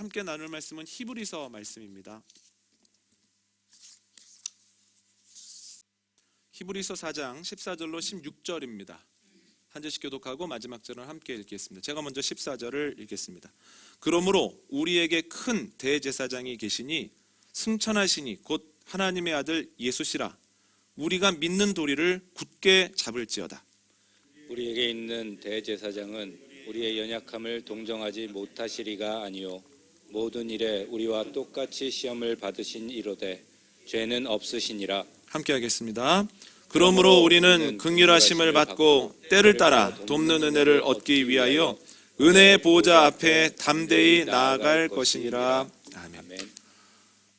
함께 나눌 말씀은 히브리서 말씀입니다. 히브리서 4장 14절로 16절입니다. 한 절씩 교독하고 마지막 절은 함께 읽겠습니다. 제가 먼저 14절을 읽겠습니다. 그러므로 우리에게 큰 대제사장이 계시니 승천하시니 곧 하나님의 아들 예수시라. 우리가 믿는 도리를 굳게 잡을지어다. 우리에게 있는 대제사장은 우리의 연약함을 동정하지 못하시리가 아니요 모든 일에 우리와 똑같이 시험을 받으신 이로되 죄는 없으시니라. 함께 하겠습니다. 그러므로 우리는 긍휼하심을 받고 때를 따라 돕는 은혜를 얻기 위하여 은혜의 보호자 앞에 담대히 나아갈 것이니라. 아멘.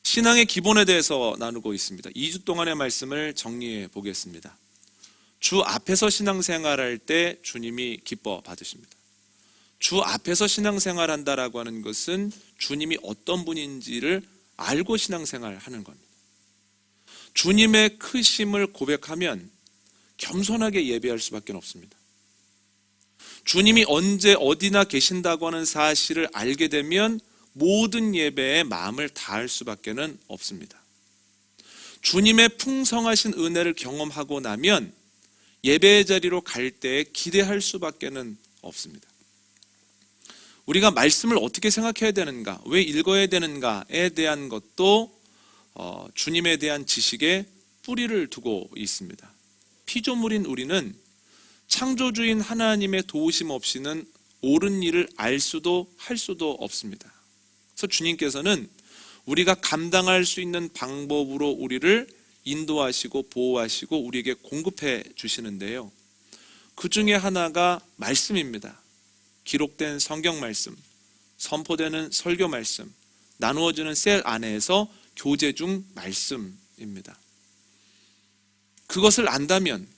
신앙의 기본에 대해서 나누고 있습니다. 2주 동안의 말씀을 정리해 보겠습니다. 주 앞에서 신앙생활할 때 주님이 기뻐 받으십니다. 주 앞에서 신앙생활한다라고 하는 것은 주님이 어떤 분인지를 알고 신앙생활하는 겁니다. 주님의 크심을 고백하면 겸손하게 예배할 수밖에 없습니다. 주님이 언제 어디나 계신다고 하는 사실을 알게 되면 모든 예배에 마음을 다할 수밖에 없습니다. 주님의 풍성하신 은혜를 경험하고 나면 예배의 자리로 갈 때 기대할 수밖에 없습니다. 우리가 말씀을 어떻게 생각해야 되는가, 왜 읽어야 되는가에 대한 것도 주님에 대한 지식에 뿌리를 두고 있습니다. 피조물인 우리는 창조주인 하나님의 도우심 없이는 옳은 일을 알 수도 할 수도 없습니다. 그래서 주님께서는 우리가 감당할 수 있는 방법으로 우리를 인도하시고 보호하시고 우리에게 공급해 주시는데요, 그 중에 하나가 말씀입니다. 기록된 성경 말씀, 선포되는 설교 말씀, 나누어지는 셀 안에서 교제 중 말씀입니다. 그것을 안다면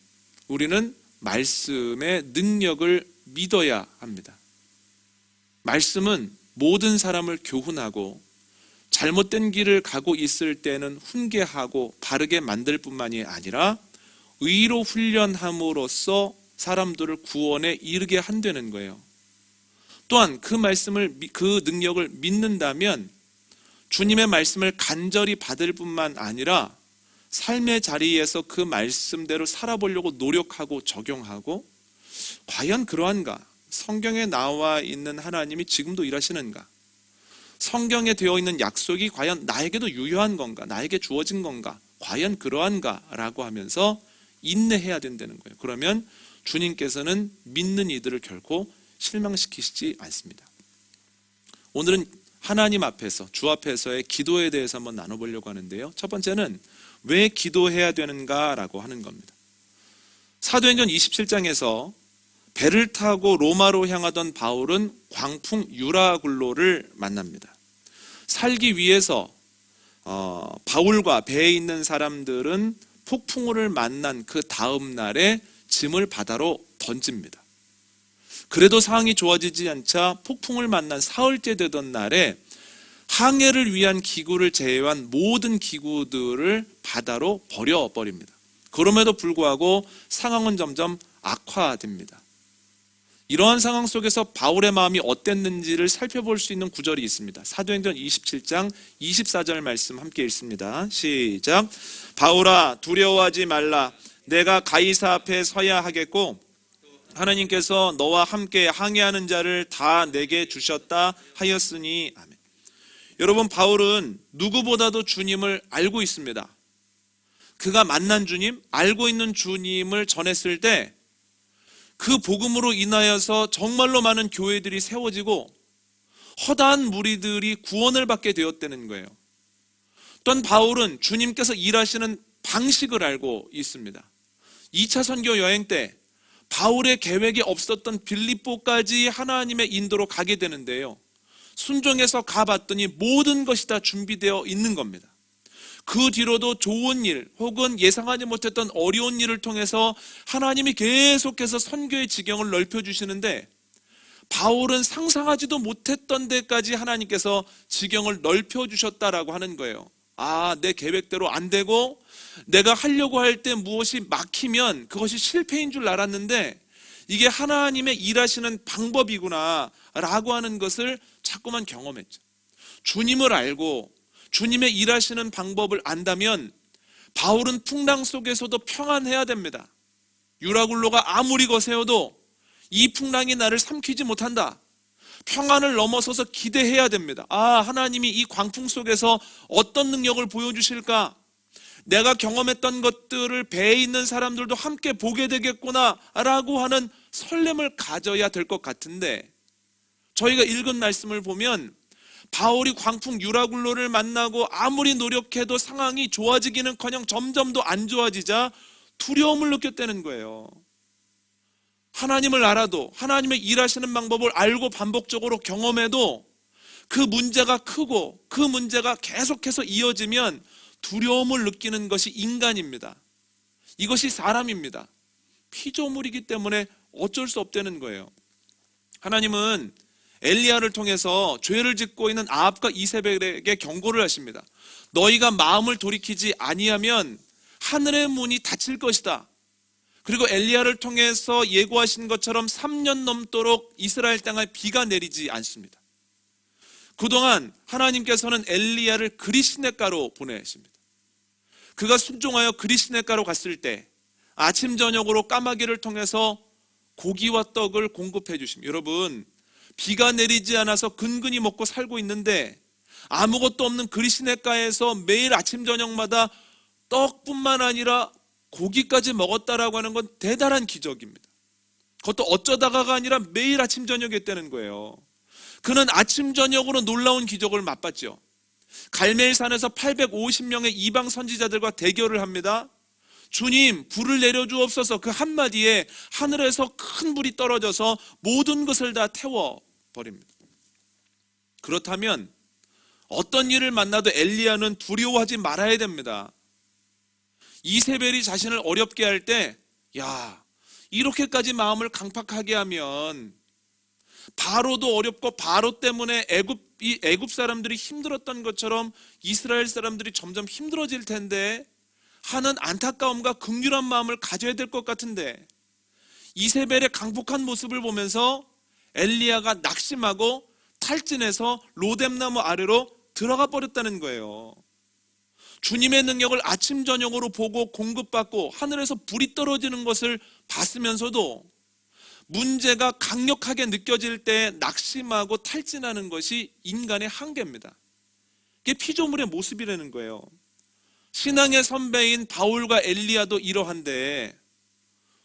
우리는 말씀의 능력을 믿어야 합니다. 말씀은 모든 사람을 교훈하고 잘못된 길을 가고 있을 때는 훈계하고 바르게 만들 뿐만이 아니라 의로 훈련함으로써 사람들을 구원에 이르게 한다는 거예요. 또한 그 말씀을, 그 능력을 믿는다면 주님의 말씀을 간절히 받을 뿐만 아니라 삶의 자리에서 그 말씀대로 살아보려고 노력하고 적용하고, 과연 그러한가? 성경에 나와 있는 하나님이 지금도 일하시는가? 성경에 되어 있는 약속이 과연 나에게도 유효한 건가? 나에게 주어진 건가? 과연 그러한가? 라고 하면서 인내해야 된다는 거예요. 그러면 주님께서는 믿는 이들을 결코 실망시키시지 않습니다. 오늘은 하나님 앞에서, 주 앞에서의 기도에 대해서 한번 나눠보려고 하는데요, 첫 번째는 왜 기도해야 되는가라고 하는 겁니다. 사도행전 27장에서 배를 타고 로마로 향하던 바울은 광풍 유라굴로를 만납니다. 살기 위해서 바울과 배에 있는 사람들은 폭풍우를 만난 그 다음 날에 짐을 바다로 던집니다. 그래도 상황이 좋아지지 않자 폭풍을 만난 사흘째 되던 날에 항해를 위한 기구를 제외한 모든 기구들을 바다로 버려버립니다. 그럼에도 불구하고 상황은 점점 악화됩니다. 이러한 상황 속에서 바울의 마음이 어땠는지를 살펴볼 수 있는 구절이 있습니다. 사도행전 27장 24절 말씀 함께 읽습니다. 시작. 바울아, 두려워하지 말라. 내가 가이사 앞에 서야 하겠고 하나님께서 너와 함께 항해하는 자를 다 내게 주셨다 하였으니. 아멘. 여러분, 바울은 누구보다도 주님을 알고 있습니다. 그가 만난 주님, 알고 있는 주님을 전했을 때 그 복음으로 인하여서 정말로 많은 교회들이 세워지고 허다한 무리들이 구원을 받게 되었다는 거예요. 또한 바울은 주님께서 일하시는 방식을 알고 있습니다. 2차 선교 여행 때 바울의 계획에 없었던 빌립보까지 하나님의 인도로 가게 되는데요, 순종해서 가봤더니 모든 것이 다 준비되어 있는 겁니다. 그 뒤로도 좋은 일 혹은 예상하지 못했던 어려운 일을 통해서 하나님이 계속해서 선교의 지경을 넓혀주시는데, 바울은 상상하지도 못했던 데까지 하나님께서 지경을 넓혀주셨다라고 하는 거예요. 내 계획대로 안 되고 내가 하려고 할 때 무엇이 막히면 그것이 실패인 줄 알았는데 이게 하나님의 일하시는 방법이구나 라고 하는 것을 자꾸만 경험했죠. 주님을 알고 주님의 일하시는 방법을 안다면 바울은 풍랑 속에서도 평안해야 됩니다. 유라굴로가 아무리 거세어도 이 풍랑이 나를 삼키지 못한다. 평안을 넘어서서 기대해야 됩니다. 하나님이 이 광풍 속에서 어떤 능력을 보여주실까? 내가 경험했던 것들을 배에 있는 사람들도 함께 보게 되겠구나 라고 하는 설렘을 가져야 될 것 같은데, 저희가 읽은 말씀을 보면 바울이 광풍 유라굴로를 만나고 아무리 노력해도 상황이 좋아지기는커녕 점점 더 안 좋아지자 두려움을 느꼈다는 거예요. 하나님을 알아도, 하나님의 일하시는 방법을 알고 반복적으로 경험해도 그 문제가 크고 그 문제가 계속해서 이어지면 두려움을 느끼는 것이 인간입니다. 이것이 사람입니다. 피조물이기 때문에 어쩔 수 없다는 거예요. 하나님은 엘리야를 통해서 죄를 짓고 있는 아합과 이세벨에게 경고를 하십니다. 너희가 마음을 돌이키지 아니하면 하늘의 문이 닫힐 것이다. 그리고 엘리야를 통해서 예고하신 것처럼 3년 넘도록 이스라엘 땅에 비가 내리지 않습니다. 그동안 하나님께서는 엘리야를 그리시네가로 보내십니다. 그가 순종하여 그리시네가로 갔을 때 아침 저녁으로 까마귀를 통해서 고기와 떡을 공급해 주십니다. 여러분, 비가 내리지 않아서 근근히 먹고 살고 있는데 아무것도 없는 그리시네가에서 매일 아침 저녁마다 떡뿐만 아니라 고기까지 먹었다라고 하는 건 대단한 기적입니다. 그것도 어쩌다가가 아니라 매일 아침 저녁에 했다는 거예요. 그는 아침 저녁으로 놀라운 기적을 맛봤죠. 갈멜산에서 850명의 이방 선지자들과 대결을 합니다. 주님, 불을 내려주옵소서. 그 한마디에 하늘에서 큰 불이 떨어져서 모든 것을 다 태워버립니다. 그렇다면 어떤 일을 만나도 엘리야는 두려워하지 말아야 됩니다. 이세벨이 자신을 어렵게 할 때, 이렇게까지 마음을 강팍하게 하면 바로도 어렵고 바로 때문에 애굽 사람들이 힘들었던 것처럼 이스라엘 사람들이 점점 힘들어질 텐데 하는 안타까움과 긍휼한 마음을 가져야 될 것 같은데, 이세벨의 강폭한 모습을 보면서 엘리야가 낙심하고 탈진해서 로뎀나무 아래로 들어가 버렸다는 거예요. 주님의 능력을 아침 저녁으로 보고 공급받고 하늘에서 불이 떨어지는 것을 봤으면서도 문제가 강력하게 느껴질 때 낙심하고 탈진하는 것이 인간의 한계입니다. 이게 피조물의 모습이라는 거예요. 신앙의 선배인 바울과 엘리야도 이러한데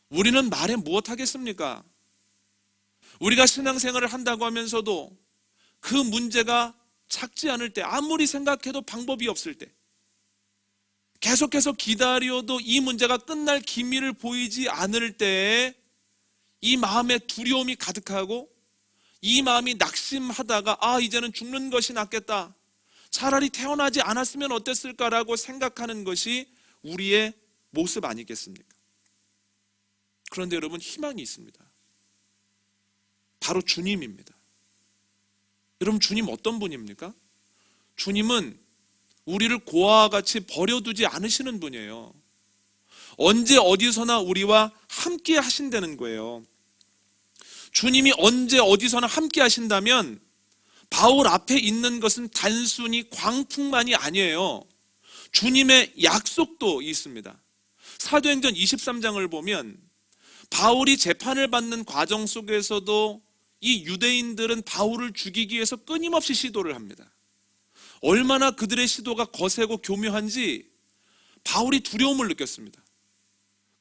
우리는 말해 무엇하겠습니까? 우리가 신앙생활을 한다고 하면서도 그 문제가 작지 않을 때, 아무리 생각해도 방법이 없을 때, 계속해서 기다려도 이 문제가 끝날 기미를 보이지 않을 때 이 마음에 두려움이 가득하고 이 마음이 낙심하다가 이제는 죽는 것이 낫겠다, 차라리 태어나지 않았으면 어땠을까라고 생각하는 것이 우리의 모습 아니겠습니까? 그런데 여러분, 희망이 있습니다. 바로 주님입니다. 여러분, 주님 어떤 분입니까? 주님은 우리를 고아와 같이 버려두지 않으시는 분이에요. 언제 어디서나 우리와 함께 하신다는 거예요. 주님이 언제 어디서나 함께 하신다면 바울 앞에 있는 것은 단순히 광풍만이 아니에요. 주님의 약속도 있습니다. 사도행전 23장을 보면 바울이 재판을 받는 과정 속에서도 이 유대인들은 바울을 죽이기 위해서 끊임없이 시도를 합니다. 얼마나 그들의 시도가 거세고 교묘한지 바울이 두려움을 느꼈습니다.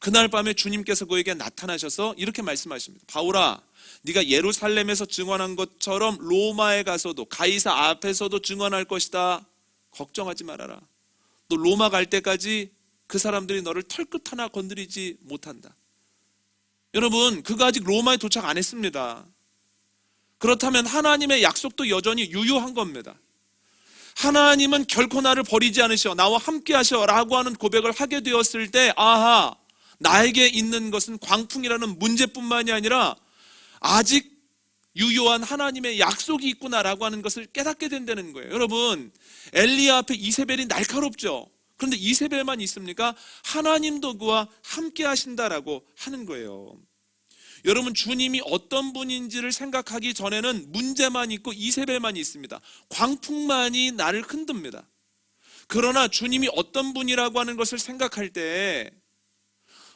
그날 밤에 주님께서 그에게 나타나셔서 이렇게 말씀하십니다. 바울아, 네가 예루살렘에서 증언한 것처럼 로마에 가서도, 가이사 앞에서도 증언할 것이다. 걱정하지 말아라. 너 로마 갈 때까지 그 사람들이 너를 털끝 하나 건드리지 못한다. 여러분, 그가 아직 로마에 도착 안 했습니다. 그렇다면 하나님의 약속도 여전히 유효한 겁니다. 하나님은 결코 나를 버리지 않으셔, 나와 함께 하셔 라고 하는 고백을 하게 되었을 때, 나에게 있는 것은 광풍이라는 문제뿐만이 아니라 아직 유효한 하나님의 약속이 있구나라고 하는 것을 깨닫게 된다는 거예요. 여러분, 엘리야 앞에 이세벨이 날카롭죠. 그런데 이세벨만 있습니까? 하나님도 그와 함께 하신다라고 하는 거예요. 여러분, 주님이 어떤 분인지를 생각하기 전에는 문제만 있고 이세벨만이 있습니다. 광풍만이 나를 흔듭니다. 그러나 주님이 어떤 분이라고 하는 것을 생각할 때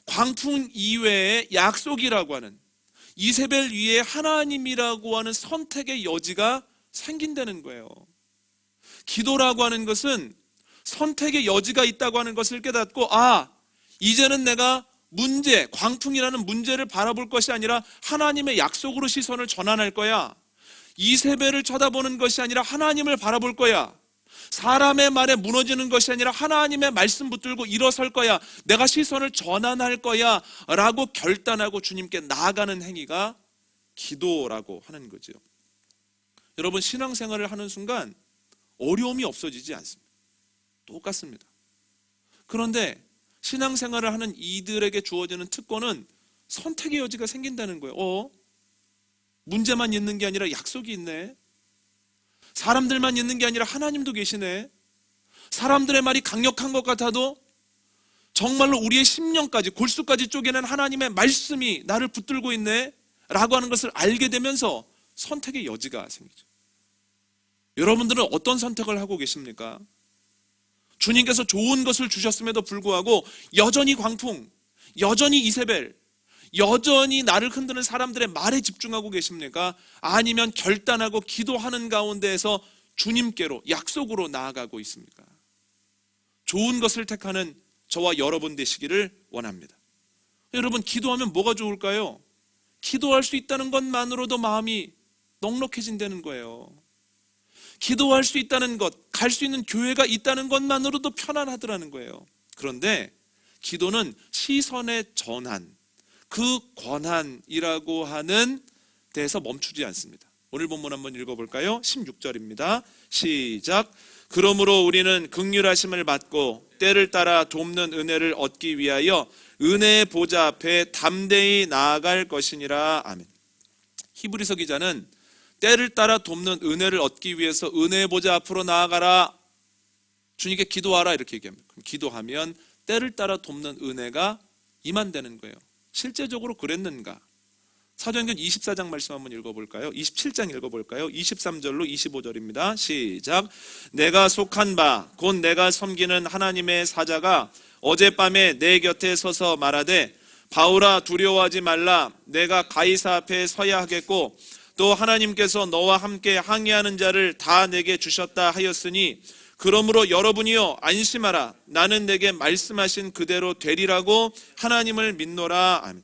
광풍 이외에 약속이라고 하는, 이세벨 위에 하나님이라고 하는 선택의 여지가 생긴다는 거예요. 기도라고 하는 것은 선택의 여지가 있다고 하는 것을 깨닫고, 이제는 내가 문제, 광풍이라는 문제를 바라볼 것이 아니라 하나님의 약속으로 시선을 전환할 거야. 이세벨을 쳐다보는 것이 아니라 하나님을 바라볼 거야. 사람의 말에 무너지는 것이 아니라 하나님의 말씀 붙들고 일어설 거야. 내가 시선을 전환할 거야 라고 결단하고 주님께 나아가는 행위가 기도라고 하는 거죠. 여러분, 신앙생활을 하는 순간 어려움이 없어지지 않습니다. 똑같습니다. 그런데 신앙생활을 하는 이들에게 주어지는 특권은 선택의 여지가 생긴다는 거예요. 문제만 있는 게 아니라 약속이 있네. 사람들만 있는 게 아니라 하나님도 계시네. 사람들의 말이 강력한 것 같아도 정말로 우리의 심령까지, 골수까지 쪼개는 하나님의 말씀이 나를 붙들고 있네 라고 하는 것을 알게 되면서 선택의 여지가 생기죠. 여러분들은 어떤 선택을 하고 계십니까? 주님께서 좋은 것을 주셨음에도 불구하고 여전히 광풍, 여전히 이세벨, 여전히 나를 흔드는 사람들의 말에 집중하고 계십니까? 아니면 결단하고 기도하는 가운데에서 주님께로, 약속으로 나아가고 있습니까? 좋은 것을 택하는 저와 여러분 되시기를 원합니다. 여러분, 기도하면 뭐가 좋을까요? 기도할 수 있다는 것만으로도 마음이 넉넉해진다는 거예요. 기도할 수 있다는 것, 갈 수 있는 교회가 있다는 것만으로도 편안하더라는 거예요. 그런데 기도는 시선의 전환, 그 권한이라고 하는 데에서 멈추지 않습니다. 오늘 본문 한번 읽어볼까요? 16절입니다. 시작. 그러므로 우리는 긍휼하심을 받고 때를 따라 돕는 은혜를 얻기 위하여 은혜의 보좌 앞에 담대히 나아갈 것이니라. 아멘. 히브리서 기자는 때를 따라 돕는 은혜를 얻기 위해서 은혜의 보좌 앞으로 나아가라, 주님께 기도하라 이렇게 얘기합니다. 그럼 기도하면 때를 따라 돕는 은혜가 임한다는 거예요. 실제적으로 그랬는가? 사도행전 24장 말씀 한번 읽어볼까요? 27장 읽어볼까요? 23절로 25절입니다. 시작. 내가 속한 바 곧 내가 섬기는 하나님의 사자가 어젯밤에 내 곁에 서서 말하되 바울아 두려워하지 말라. 내가 가이사 앞에 서야 하겠고 또 하나님께서 너와 함께 항의하는 자를 다 내게 주셨다 하였으니 그러므로 여러분이여 안심하라. 나는 내게 말씀하신 그대로 되리라고 하나님을 믿노라. 아멘.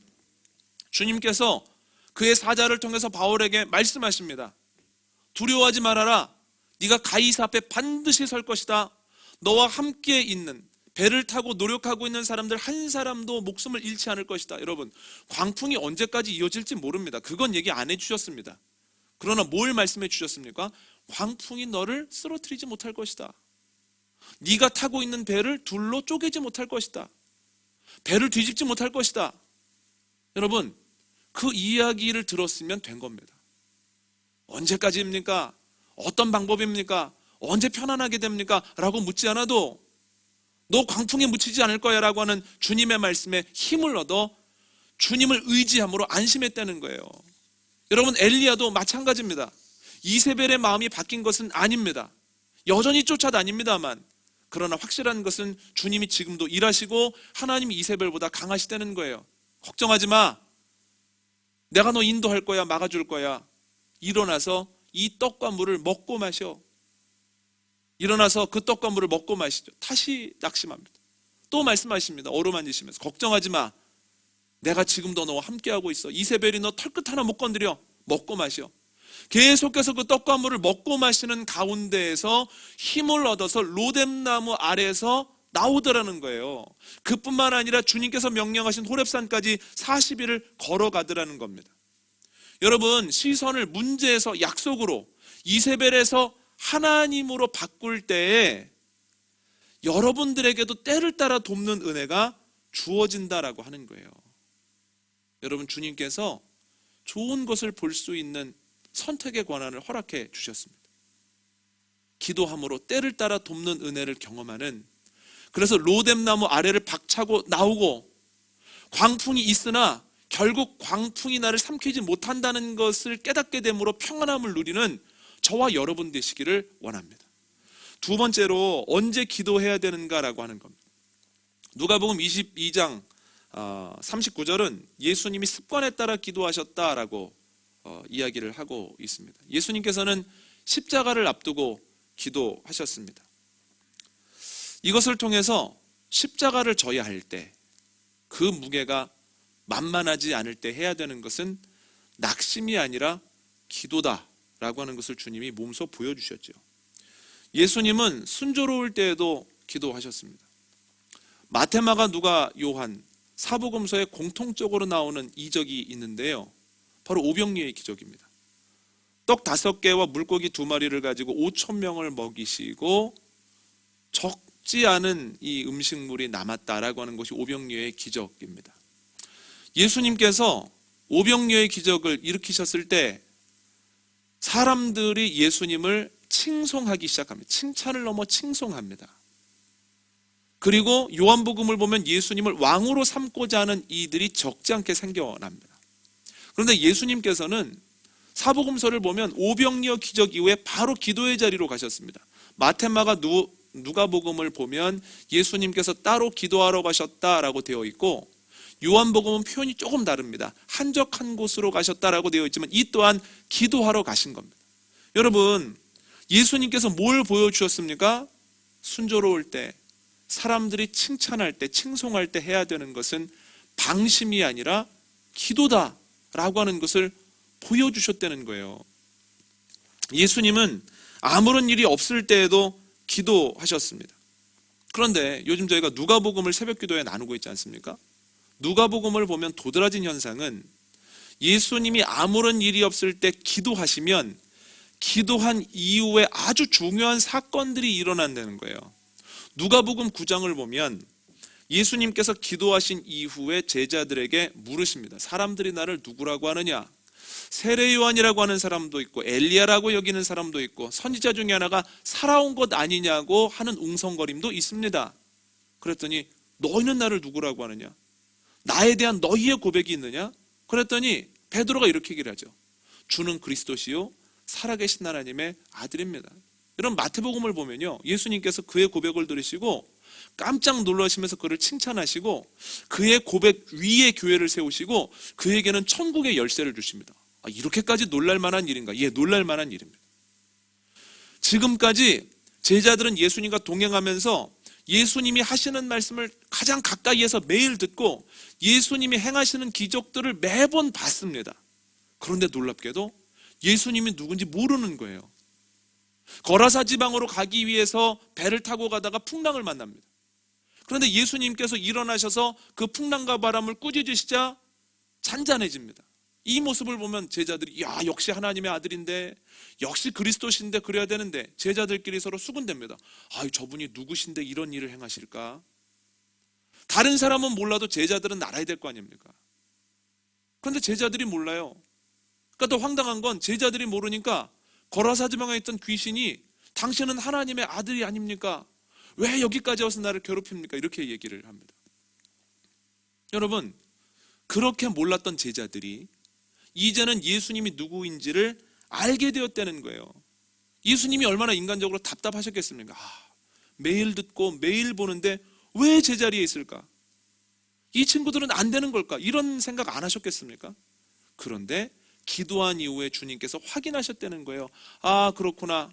주님께서 그의 사자를 통해서 바울에게 말씀하십니다. 두려워하지 말아라. 네가 가이사 앞에 반드시 설 것이다. 너와 함께 있는, 배를 타고 노력하고 있는 사람들 한 사람도 목숨을 잃지 않을 것이다. 여러분, 광풍이 언제까지 이어질지 모릅니다. 그건 얘기 안 해주셨습니다. 그러나 뭘 말씀해 주셨습니까? 광풍이 너를 쓰러뜨리지 못할 것이다. 네가 타고 있는 배를 둘로 쪼개지 못할 것이다. 배를 뒤집지 못할 것이다. 여러분, 그 이야기를 들었으면 된 겁니다. 언제까지입니까? 어떤 방법입니까? 언제 편안하게 됩니까? 라고 묻지 않아도 너 광풍에 묻히지 않을 거야 라고 하는 주님의 말씀에 힘을 얻어 주님을 의지함으로 안심했다는 거예요. 여러분, 엘리야도 마찬가지입니다. 이세벨의 마음이 바뀐 것은 아닙니다. 여전히 쫓아다닙니다만, 그러나 확실한 것은 주님이 지금도 일하시고 하나님이 이세벨보다 강하시다는 거예요. 걱정하지 마. 내가 너 인도할 거야, 막아줄 거야. 일어나서 이 떡과 물을 먹고 마셔. 일어나서 그 떡과 물을 먹고 마시죠. 다시 낙심합니다. 또 말씀하십니다. 어루만지시면서 걱정하지 마. 내가 지금도 너와 함께하고 있어. 이세벨이 너 털끝 하나 못 건드려. 먹고 마셔. 계속해서 그 떡과 물을 먹고 마시는 가운데에서 힘을 얻어서 로뎀나무 아래에서 나오더라는 거예요. 그뿐만 아니라 주님께서 명령하신 호렙산까지 40일을 걸어가더라는 겁니다. 여러분, 시선을 문제에서 약속으로, 이세벨에서 하나님으로 바꿀 때에 여러분들에게도 때를 따라 돕는 은혜가 주어진다라고 하는 거예요. 여러분, 주님께서 좋은 것을 볼 수 있는 선택의 권한을 허락해 주셨습니다. 기도함으로 때를 따라 돕는 은혜를 경험하는, 그래서 로뎀나무 아래를 박차고 나오고 광풍이 있으나 결국 광풍이 나를 삼키지 못한다는 것을 깨닫게 됨으로 평안함을 누리는 저와 여러분 되시기를 원합니다. 두 번째로 언제 기도해야 되는가라고 하는 겁니다. 누가복음 22장 39절은 예수님이 습관에 따라 기도하셨다라고 이야기를 하고 있습니다. 예수님께서는 십자가를 앞두고 기도하셨습니다. 이것을 통해서 십자가를 져야 할 때, 그 무게가 만만하지 않을 때 해야 되는 것은 낙심이 아니라 기도다라고 하는 것을 주님이 몸소 보여주셨죠. 예수님은 순조로울 때에도 기도하셨습니다. 마태, 마가, 누가, 요한 사복음서에 공통적으로 나오는 이적이 있는데요, 바로 오병이어의 기적입니다. 떡 5개와 물고기 2마리를 가지고 5,000명을 먹이시고 적지 않은 이 음식물이 남았다라고 하는 것이 오병이어의 기적입니다. 예수님께서 오병이어의 기적을 일으키셨을 때 사람들이 예수님을 칭송하기 시작합니다. 칭찬을 넘어 칭송합니다. 그리고 요한복음을 보면 예수님을 왕으로 삼고자 하는 이들이 적지 않게 생겨납니다. 그런데 예수님께서는 사복음서를 보면 오병이어 기적 이후에 바로 기도의 자리로 가셨습니다. 마태, 마가, 누가복음을 보면 예수님께서 따로 기도하러 가셨다라고 되어 있고, 요한복음은 표현이 조금 다릅니다. 한적한 곳으로 가셨다라고 되어 있지만 이 또한 기도하러 가신 겁니다. 여러분, 예수님께서 뭘 보여주셨습니까? 순조로울 때, 사람들이 칭찬할 때, 칭송할 때 해야 되는 것은 방심이 아니라 기도다라고 하는 것을 보여주셨다는 거예요. 예수님은 아무런 일이 없을 때에도 기도하셨습니다. 그런데 요즘 저희가 누가복음을 새벽기도에 나누고 있지 않습니까? 누가복음을 보면 도드라진 현상은 예수님이 아무런 일이 없을 때 기도하시면 기도한 이후에 아주 중요한 사건들이 일어난다는 거예요. 누가복음 9장을 보면 예수님께서 기도하신 이후에 제자들에게 물으십니다. 사람들이 나를 누구라고 하느냐? 세례 요한이라고 하는 사람도 있고 엘리야라고 여기는 사람도 있고 선지자 중에 하나가 살아온 것 아니냐고 하는 웅성거림도 있습니다. 그랬더니 너희는 나를 누구라고 하느냐? 나에 대한 너희의 고백이 있느냐? 그랬더니 베드로가 이렇게 얘기를 하죠. 주는 그리스도시요 살아계신 하나님의 아들입니다. 이런 마태복음을 보면요, 예수님께서 그의 고백을 들으시고 깜짝 놀라시면서 그를 칭찬하시고 그의 고백 위에 교회를 세우시고 그에게는 천국의 열쇠를 주십니다. 이렇게까지 놀랄만한 일인가? 예, 놀랄만한 일입니다. 지금까지 제자들은 예수님과 동행하면서 예수님이 하시는 말씀을 가장 가까이에서 매일 듣고 예수님이 행하시는 기적들을 매번 봤습니다. 그런데 놀랍게도 예수님이 누군지 모르는 거예요. 거라사 지방으로 가기 위해서 배를 타고 가다가 풍랑을 만납니다. 그런데 예수님께서 일어나셔서 그 풍랑과 바람을 꾸짖으시자 잔잔해집니다. 이 모습을 보면 제자들이 야, 역시 하나님의 아들인데, 역시 그리스도신데 그래야 되는데, 제자들끼리 서로 수군댑니다. 저분이 누구신데 이런 일을 행하실까? 다른 사람은 몰라도 제자들은 알아야 될 거 아닙니까? 그런데 제자들이 몰라요. 그러니까 더 황당한 건 제자들이 모르니까 거라사 지방에 있던 귀신이 당신은 하나님의 아들이 아닙니까? 왜 여기까지 와서 나를 괴롭힙니까? 이렇게 얘기를 합니다. 여러분, 그렇게 몰랐던 제자들이 이제는 예수님이 누구인지를 알게 되었다는 거예요. 예수님이 얼마나 인간적으로 답답하셨겠습니까? 매일 듣고 매일 보는데 왜 제자리에 있을까? 이 친구들은 안 되는 걸까? 이런 생각 안 하셨겠습니까? 그런데 기도한 이후에 주님께서 확인하셨다는 거예요. 그렇구나.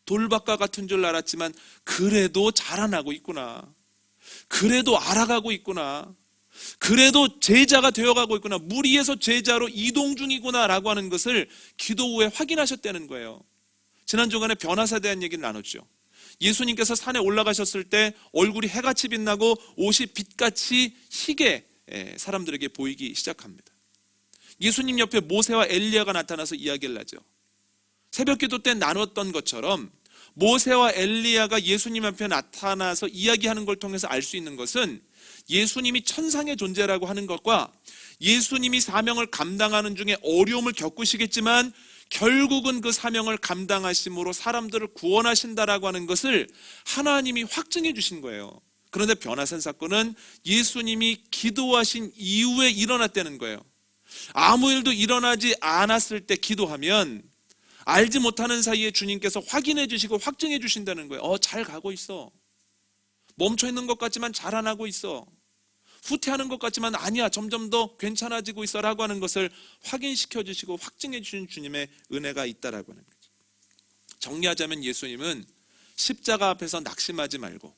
돌박과 같은 줄 알았지만 그래도 자라나고 있구나. 그래도 알아가고 있구나. 그래도 제자가 되어가고 있구나. 무리에서 제자로 이동 중이구나 라고 하는 것을 기도 후에 확인하셨다는 거예요. 지난 주간에 변화사에 대한 얘기를 나눴죠. 예수님께서 산에 올라가셨을 때 얼굴이 해같이 빛나고 옷이 빛같이 희게 사람들에게 보이기 시작합니다. 예수님 옆에 모세와 엘리야가 나타나서 이야기를 하죠. 새벽기도 때 나눴던 것처럼 모세와 엘리야가 예수님 앞에 나타나서 이야기하는 걸 통해서 알 수 있는 것은 예수님이 천상의 존재라고 하는 것과 예수님이 사명을 감당하는 중에 어려움을 겪으시겠지만 결국은 그 사명을 감당하심으로 사람들을 구원하신다라고 하는 것을 하나님이 확증해 주신 거예요. 그런데 변화산 사건은 예수님이 기도하신 이후에 일어났다는 거예요. 아무 일도 일어나지 않았을 때 기도하면 알지 못하는 사이에 주님께서 확인해 주시고 확증해 주신다는 거예요. 잘 가고 있어. 멈춰 있는 것 같지만 자라나고 있어. 후퇴하는 것 같지만 아니야, 점점 더 괜찮아지고 있어 라고 하는 것을 확인시켜 주시고 확증해 주신 주님의 은혜가 있다라고 하는 거죠. 정리하자면 예수님은 십자가 앞에서 낙심하지 말고,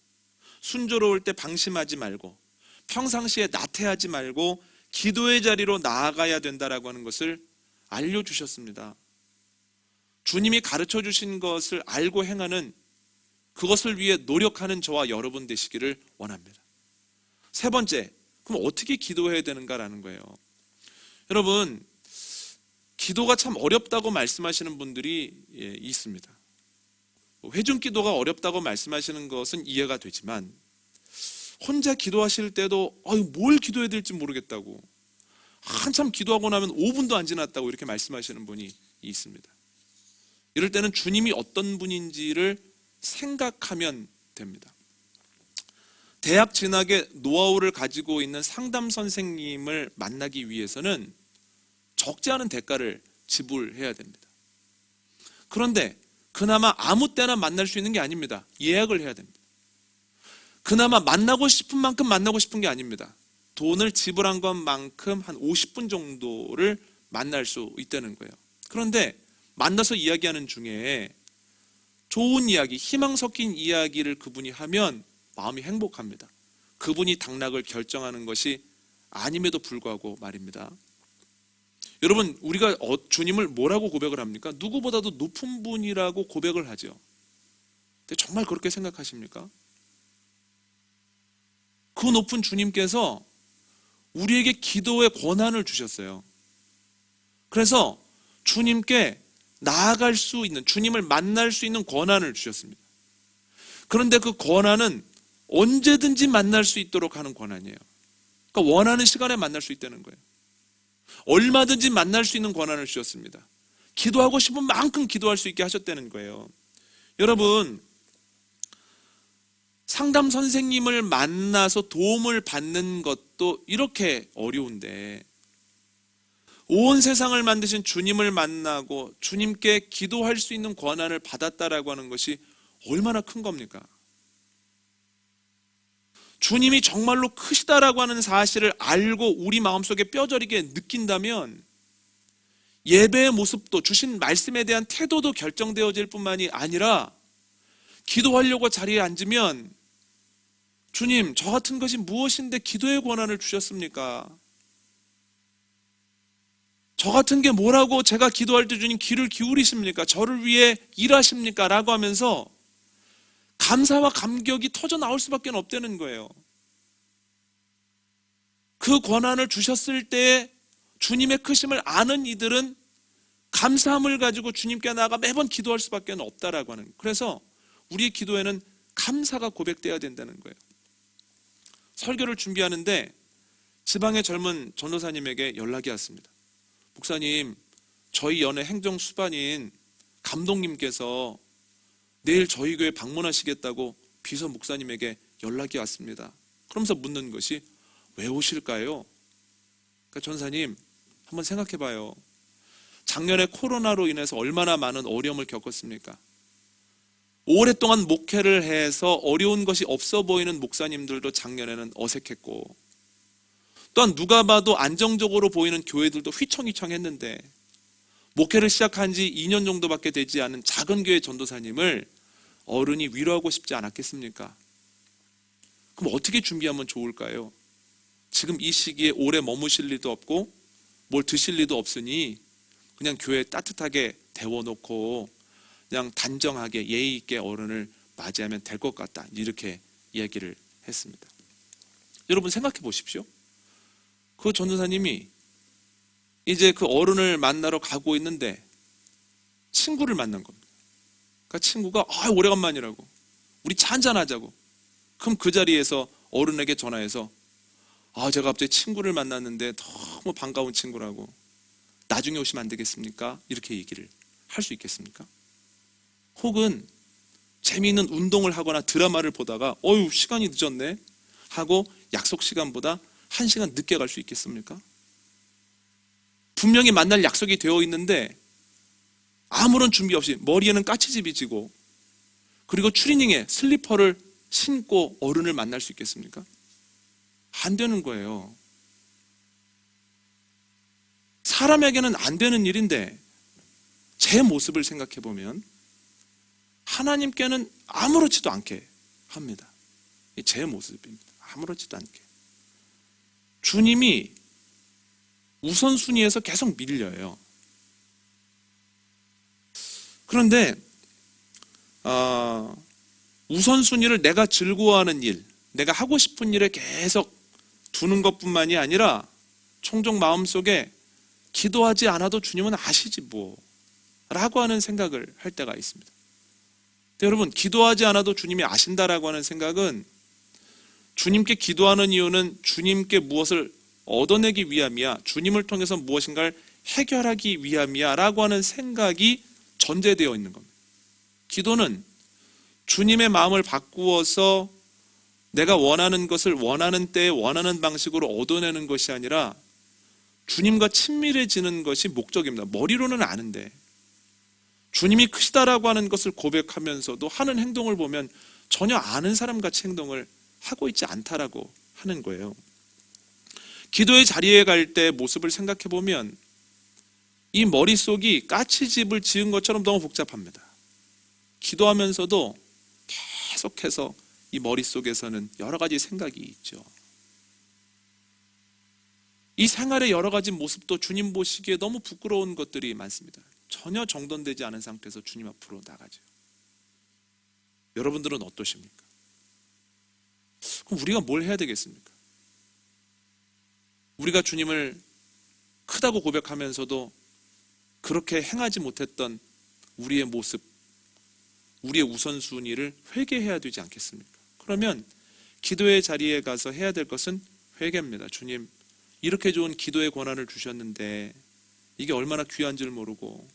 순조로울 때 방심하지 말고, 평상시에 나태하지 말고 기도의 자리로 나아가야 된다라고 하는 것을 알려주셨습니다. 주님이 가르쳐 주신 것을 알고 행하는, 그것을 위해 노력하는 저와 여러분 되시기를 원합니다. 세 번째, 그럼 어떻게 기도해야 되는가라는 거예요. 여러분, 기도가 참 어렵다고 말씀하시는 분들이 있습니다. 회중 기도가 어렵다고 말씀하시는 것은 이해가 되지만, 혼자 기도하실 때도 뭘 기도해야 될지 모르겠다고, 한참 기도하고 나면 5분도 안 지났다고 이렇게 말씀하시는 분이 있습니다. 이럴 때는 주님이 어떤 분인지를 생각하면 됩니다. 대학 진학의 노하우를 가지고 있는 상담 선생님을 만나기 위해서는 적지 않은 대가를 지불해야 됩니다. 그런데 그나마 아무 때나 만날 수 있는 게 아닙니다. 예약을 해야 됩니다. 그나마 만나고 싶은 만큼 만나고 싶은 게 아닙니다. 돈을 지불한 것만큼 한 50분 정도를 만날 수 있다는 거예요. 그런데 만나서 이야기하는 중에 좋은 이야기, 희망 섞인 이야기를 그분이 하면 마음이 행복합니다. 그분이 당락을 결정하는 것이 아님에도 불구하고 말입니다. 여러분, 우리가 주님을 뭐라고 고백을 합니까? 누구보다도 높은 분이라고 고백을 하죠. 근데 정말 그렇게 생각하십니까? 그 높은 주님께서 우리에게 기도의 권한을 주셨어요. 그래서 주님께 나아갈 수 있는, 주님을 만날 수 있는 권한을 주셨습니다. 그런데 그 권한은 언제든지 만날 수 있도록 하는 권한이에요. 그러니까 원하는 시간에 만날 수 있다는 거예요. 얼마든지 만날 수 있는 권한을 주셨습니다. 기도하고 싶은 만큼 기도할 수 있게 하셨다는 거예요. 여러분, 상담 선생님을 만나서 도움을 받는 것도 이렇게 어려운데, 온 세상을 만드신 주님을 만나고 주님께 기도할 수 있는 권한을 받았다라고 하는 것이 얼마나 큰 겁니까? 주님이 정말로 크시다라고 하는 사실을 알고 우리 마음속에 뼈저리게 느낀다면 예배의 모습도, 주신 말씀에 대한 태도도 결정되어질 뿐만이 아니라, 기도하려고 자리에 앉으면 주님, 저 같은 것이 무엇인데 기도의 권한을 주셨습니까? 저 같은 게 뭐라고 제가 기도할 때 주님 귀를 기울이십니까? 저를 위해 일하십니까? 라고 하면서 감사와 감격이 터져 나올 수밖에 없다는 거예요. 그 권한을 주셨을 때 주님의 크심을 아는 이들은 감사함을 가지고 주님께 나아가 매번 기도할 수밖에 없다라고 하는 거예요. 그래서 우리의 기도에는 감사가 고백되어야 된다는 거예요. 설교를 준비하는데 지방의 젊은 전도사님에게 연락이 왔습니다. 목사님, 저희 연회 행정 수반인 감독님께서 내일 저희 교회 방문하시겠다고 비서 목사님에게 연락이 왔습니다. 그러면서 묻는 것이, 왜 오실까요? 그러니까 전사님, 한번 생각해 봐요. 작년에 코로나로 인해서 얼마나 많은 어려움을 겪었습니까? 오랫동안 목회를 해서 어려운 것이 없어 보이는 목사님들도 작년에는 어색했고, 또한 누가 봐도 안정적으로 보이는 교회들도 휘청휘청했는데, 목회를 시작한 지 2년 정도밖에 되지 않은 작은 교회 전도사님을 어른이 위로하고 싶지 않았겠습니까? 그럼 어떻게 준비하면 좋을까요? 지금 이 시기에 오래 머무실 리도 없고 뭘 드실 리도 없으니 그냥 교회에 따뜻하게 데워놓고 그냥 단정하게 예의 있게 어른을 맞이하면 될 것 같다, 이렇게 이야기를 했습니다. 여러분 생각해 보십시오. 그 전도사님이 이제 그 어른을 만나러 가고 있는데 친구를 만난 겁니다. 그러니까 친구가 오래간만이라고, 우리 차 한잔 하자고. 그럼 그 자리에서 어른에게 전화해서, 제가 갑자기 친구를 만났는데 너무 반가운 친구라고, 나중에 오시면 안 되겠습니까? 이렇게 얘기를 할 수 있겠습니까? 혹은 재미있는 운동을 하거나 드라마를 보다가 어휴 시간이 늦었네 하고 약속 시간보다 1시간 늦게 갈 수 있겠습니까? 분명히 만날 약속이 되어 있는데 아무런 준비 없이 머리에는 까치집이 지고 그리고 추리닝에 슬리퍼를 신고 어른을 만날 수 있겠습니까? 안 되는 거예요. 사람에게는 안 되는 일인데 제 모습을 생각해 보면 하나님께는 아무렇지도 않게 합니다. 제 모습입니다. 아무렇지도 않게. 주님이 우선순위에서 계속 밀려요. 그런데 우선순위를 내가 즐거워하는 일, 내가 하고 싶은 일에 계속 두는 것뿐만이 아니라 종종 마음속에 기도하지 않아도 주님은 아시지 뭐 라고 하는 생각을 할 때가 있습니다. 근데 여러분, 기도하지 않아도 주님이 아신다라고 하는 생각은 주님께 기도하는 이유는 주님께 무엇을 얻어내기 위함이야, 주님을 통해서 무엇인가를 해결하기 위함이야 라고 하는 생각이 전제되어 있는 겁니다. 기도는 주님의 마음을 바꾸어서 내가 원하는 것을 원하는 때에 원하는 방식으로 얻어내는 것이 아니라 주님과 친밀해지는 것이 목적입니다. 머리로는 아는데 주님이 크시다라고 하는 것을 고백하면서도 하는 행동을 보면 전혀 아는 사람같이 행동을 하고 있지 않다라고 하는 거예요. 기도의 자리에 갈 때 모습을 생각해 보면 이 머릿속이 까치집을 지은 것처럼 너무 복잡합니다. 기도하면서도 계속해서 이 머릿속에서는 여러 가지 생각이 있죠. 이 생활의 여러 가지 모습도 주님 보시기에 너무 부끄러운 것들이 많습니다. 전혀 정돈되지 않은 상태에서 주님 앞으로 나가죠. 여러분들은 어떠십니까? 그럼 우리가 뭘 해야 되겠습니까? 우리가 주님을 크다고 고백하면서도 그렇게 행하지 못했던 우리의 모습, 우리의 우선순위를 회개해야 되지 않겠습니까? 그러면 기도의 자리에 가서 해야 될 것은 회개입니다. 주님, 이렇게 좋은 기도의 권한을 주셨는데 이게 얼마나 귀한 줄 모르고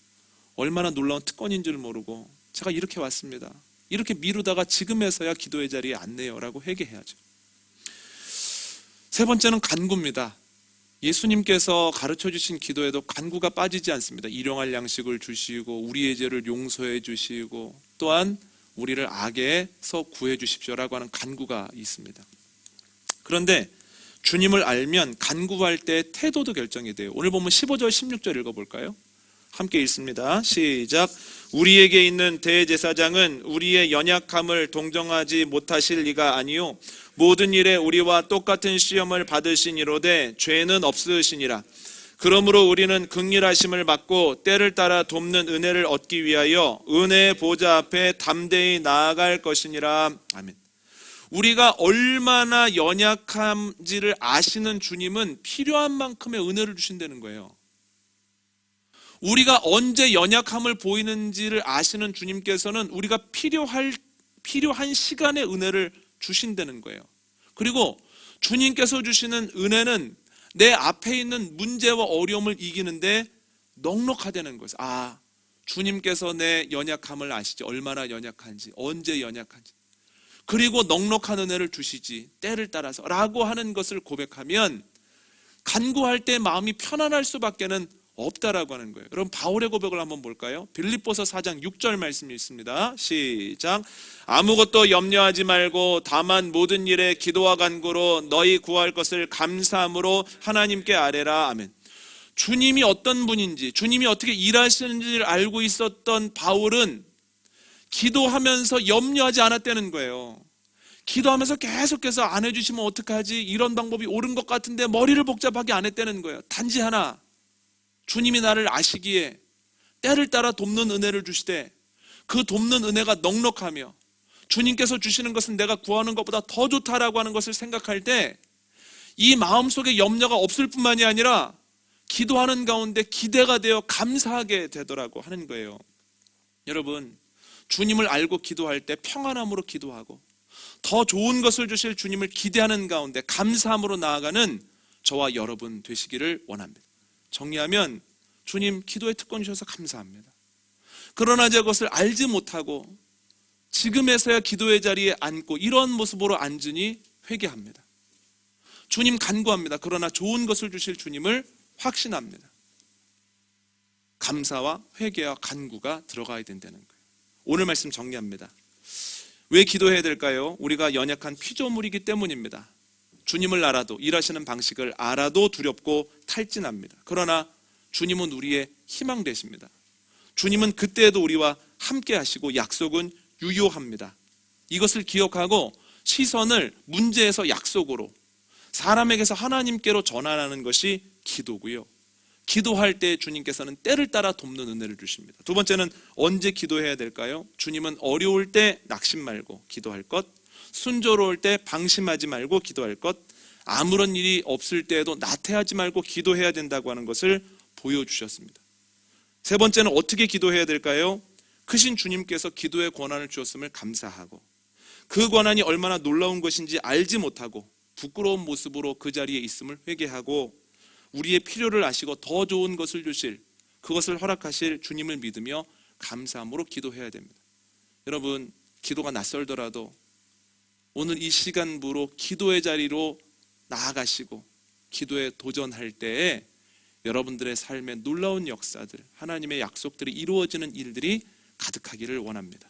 얼마나 놀라운 특권인 줄 모르고 제가 이렇게 왔습니다. 이렇게 미루다가 지금에서야 기도의 자리에 앉네요 라고 회개해야죠. 세 번째는 간구입니다. 예수님께서 가르쳐 주신 기도에도 간구가 빠지지 않습니다. 일용할 양식을 주시고 우리의 죄를 용서해 주시고 또한 우리를 악에서 구해 주십시오라고 하는 간구가 있습니다. 그런데 주님을 알면 간구할 때 태도도 결정이 돼요. 오늘 보면 15절 16절 읽어볼까요? 함께 읽습니다. 시작. 우리에게 있는 대제사장은 우리의 연약함을 동정하지 못하실 리가 아니요 모든 일에 우리와 똑같은 시험을 받으시니로되 죄는 없으시니라. 그러므로 우리는 긍휼하심을 받고 때를 따라 돕는 은혜를 얻기 위하여 은혜의 보좌 앞에 담대히 나아갈 것이니라. 아멘. 우리가 얼마나 연약한지를 아시는 주님은 필요한 만큼의 은혜를 주신다는 거예요. 우리가 언제 연약함을 보이는지를 아시는 주님께서는 우리가 필요한 시간에 은혜를 주신다는 거예요. 그리고 주님께서 주시는 은혜는 내 앞에 있는 문제와 어려움을 이기는데 넉넉하다는 거예요. 아, 주님께서 내 연약함을 아시지, 얼마나 연약한지, 언제 연약한지. 그리고 넉넉한 은혜를 주시지, 때를 따라서 라고 하는 것을 고백하면 간구할 때 마음이 편안할 수밖에는 없다라고 하는 거예요. 여러분, 바울의 고백을 한번 볼까요? 빌립보서 4장 6절 말씀이 있습니다. 시작. 아무것도 염려하지 말고 다만 모든 일에 기도와 간구로 너희 구할 것을 감사함으로 하나님께 아뢰라. 아멘. 주님이 어떤 분인지, 주님이 어떻게 일하시는지를 알고 있었던 바울은 기도하면서 염려하지 않았다는 거예요. 기도하면서 계속해서 안 해주시면 어떡하지? 이런 방법이 옳은 것 같은데 머리를 복잡하게 안 했다는 거예요. 단지 하나, 주님이 나를 아시기에 때를 따라 돕는 은혜를 주시되 그 돕는 은혜가 넉넉하며 주님께서 주시는 것은 내가 구하는 것보다 더 좋다라고 하는 것을 생각할 때 이 마음속에 염려가 없을 뿐만이 아니라 기도하는 가운데 기대가 되어 감사하게 되더라고 하는 거예요. 여러분, 주님을 알고 기도할 때 평안함으로 기도하고 더 좋은 것을 주실 주님을 기대하는 가운데 감사함으로 나아가는 저와 여러분 되시기를 원합니다. 정리하면 주님 기도의 특권 주셔서 감사합니다. 그러나 제가 그것을 알지 못하고 지금에서야 기도의 자리에 앉고 이런 모습으로 앉으니 회개합니다. 주님 간구합니다. 그러나 좋은 것을 주실 주님을 확신합니다. 감사와 회개와 간구가 들어가야 된다는 거예요. 오늘 말씀 정리합니다. 왜 기도해야 될까요? 우리가 연약한 피조물이기 때문입니다. 주님을 알아도, 일하시는 방식을 알아도 두렵고 탈진합니다. 그러나 주님은 우리의 희망 되십니다. 주님은 그때에도 우리와 함께 하시고 약속은 유효합니다. 이것을 기억하고 시선을 문제에서 약속으로, 사람에게서 하나님께로 전환하는 것이 기도고요. 기도할 때 주님께서는 때를 따라 돕는 은혜를 주십니다. 두 번째는 언제 기도해야 될까요? 주님은 어려울 때 낙심 말고 기도할 것, 순조로울 때 방심하지 말고 기도할 것, 아무런 일이 없을 때에도 나태하지 말고 기도해야 된다고 하는 것을 보여주셨습니다. 세 번째는 어떻게 기도해야 될까요? 크신 주님께서 기도의 권한을 주었음을 감사하고, 그 권한이 얼마나 놀라운 것인지 알지 못하고 부끄러운 모습으로 그 자리에 있음을 회개하고, 우리의 필요를 아시고 더 좋은 것을 주실, 그것을 허락하실 주님을 믿으며 감사함으로 기도해야 됩니다. 여러분, 기도가 낯설더라도 오늘 이 시간부로 기도의 자리로 나아가시고 기도에 도전할 때에 여러분들의 삶에 놀라운 역사들, 하나님의 약속들이 이루어지는 일들이 가득하기를 원합니다.